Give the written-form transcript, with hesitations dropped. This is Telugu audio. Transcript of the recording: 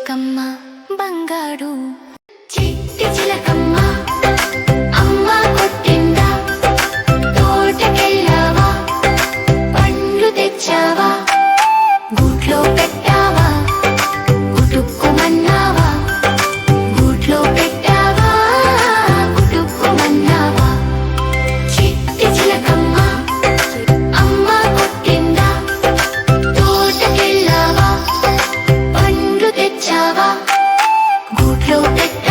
చిలకమ్మ బంగారు చిట్టి చిలకమ్మ అమ్మ కొట్టిందా తోటకెళ్ళావా పండ్లు తెచ్చావా గూట్లో పెట్టావా గుటుక్కుమన్నావా గూట్లో పెట్టావా గుటుక్కుమన్నావా చిట్టి చిలకమ్మ అమ్మ కొట్టిందా తోటకెళ్ళావా పండ్లు తెచ్చావా గూట్లో పెట్టావా